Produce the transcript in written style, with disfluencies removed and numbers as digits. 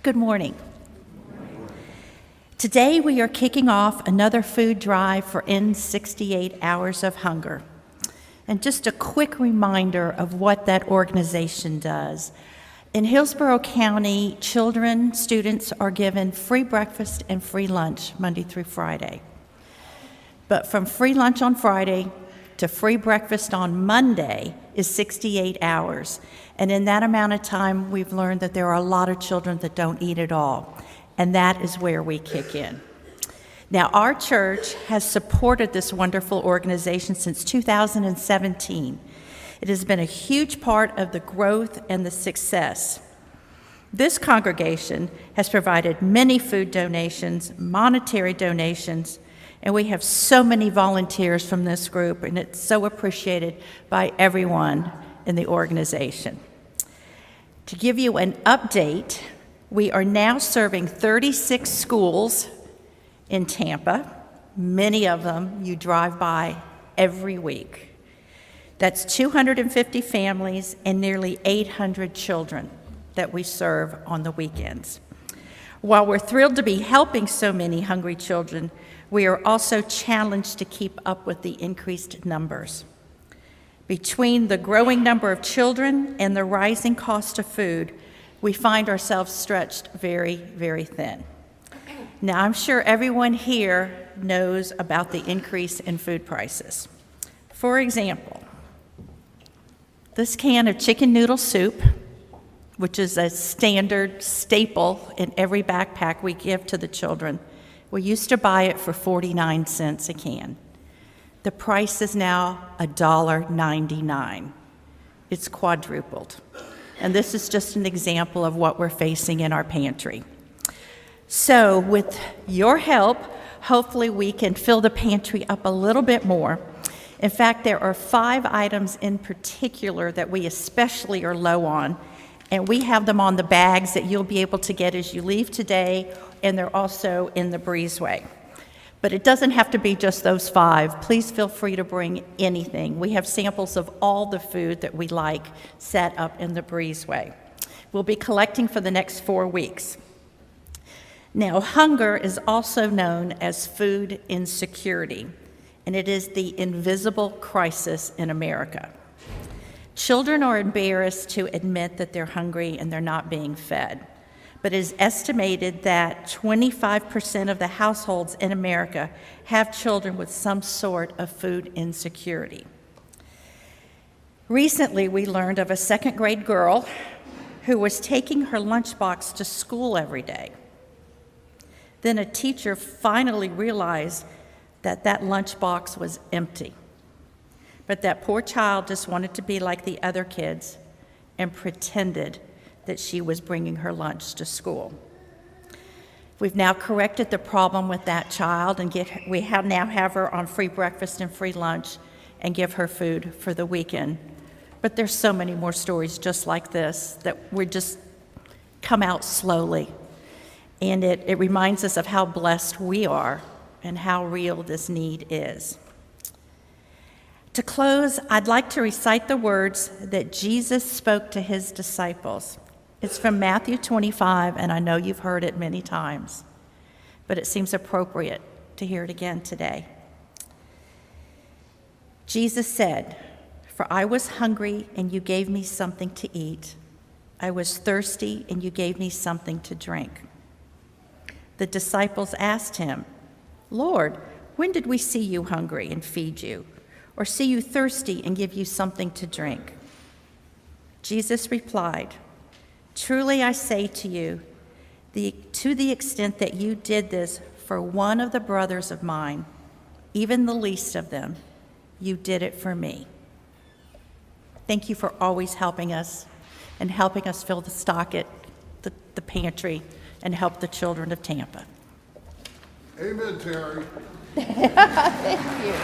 Good morning. Today we are kicking off another food drive for End 68 Hours of Hunger. And just a quick reminder of what that organization does. In Hillsborough County, children, students are given free breakfast and free lunch Monday through Friday. But from free lunch on Friday to free breakfast on Monday is 68 hours. And in that amount of time, we've learned that there are a lot of children that don't eat at all. And that is where we kick in. Now, our church has supported this wonderful organization since 2017. It has been a huge part of the growth and the success. This congregation has provided many food donations, monetary donations, and we have so many volunteers from this group, and it's so appreciated by everyone in the organization. To give you an update, we are now serving 36 schools in Tampa. Many of them you drive by every week. That's 250 families and nearly 800 children that we serve on the weekends. While we're thrilled to be helping so many hungry children, we are also challenged to keep up with the increased numbers. Between the growing number of children and the rising cost of food, we find ourselves stretched very, very thin. Now, I'm sure everyone here knows about the increase in food prices. For example, this can of chicken noodle soup, which is a standard staple in every backpack we give to the children, we used to buy it for 49 cents a can. The price is now $1.99. It's quadrupled. And this is just an example of what we're facing in our pantry. So with your help, hopefully we can fill the pantry up a little bit more. In fact, there are 5 items in particular that we especially are low on, and we have them on the bags that you'll be able to get as you leave today, and they're also in the breezeway. But it doesn't have to be just those 5. Please feel free to bring anything. We have samples of all the food that we like set up in the breezeway. We'll be collecting for the next 4 weeks. Now, hunger is also known as food insecurity, and it is the invisible crisis in America. Children are embarrassed to admit that they're hungry and they're not being fed. But it is estimated that 25% of the households in America have children with some sort of food insecurity. Recently, we learned of a 2nd grade girl who was taking her lunchbox to school every day. Then a teacher finally realized that that lunchbox was empty. But that poor child just wanted to be like the other kids and pretended that she was bringing her lunch to school. We've now corrected the problem with that child, and we now have her on free breakfast and free lunch and give her food for the weekend. But there's so many more stories just like this that we just come out slowly. And it reminds us of how blessed we are and how real this need is. To close, I'd like to recite the words that Jesus spoke to his disciples. It's from Matthew 25, and I know you've heard it many times, but it seems appropriate to hear it again today. Jesus said, "For I was hungry, and you gave me something to eat. I was thirsty, and you gave me something to drink." The disciples asked him, "Lord, when did we see you hungry and feed you, or see you thirsty and give you something to drink?" Jesus replied, "Truly I say to you, to the extent that you did this for one of the brothers of mine, even the least of them, you did it for me." Thank you for always helping us and helping us fill the stock at the pantry and help the children of Tampa. Amen, Terry. Thank you.